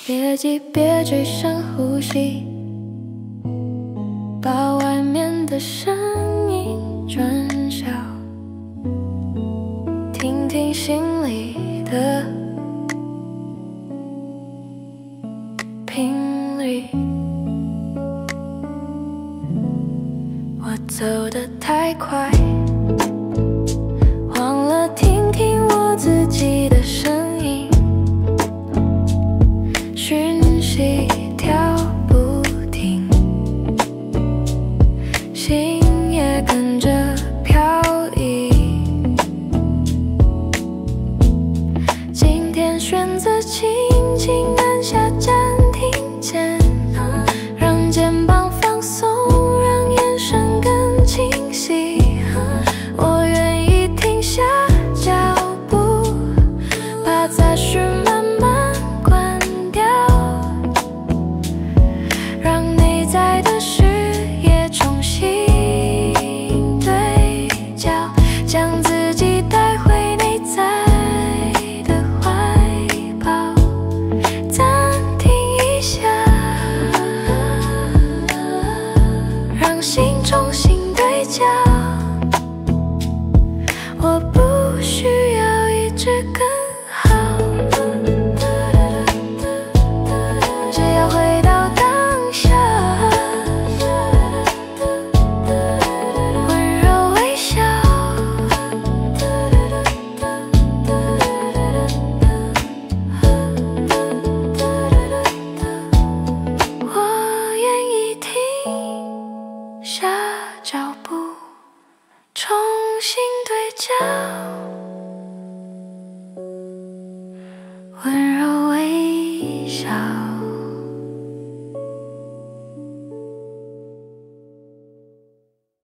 别急，别追，深呼吸，把外面的声音转小，听听心里的频率。我走得太快，忘了听听我自己的声音，讯息跳不停，心也跟着飘移。今天选择轻轻按下暂停键，让肩膀放松，让眼神更清晰。我愿意停下脚步，把杂讯慢慢关掉，让内在的视野重新对焦，将自己带回内在的怀抱。暂停一下，让心重新对焦。我不需要一直更好，只要回到当下，温柔微笑。我愿意停下脚步，重新对焦，温柔微笑。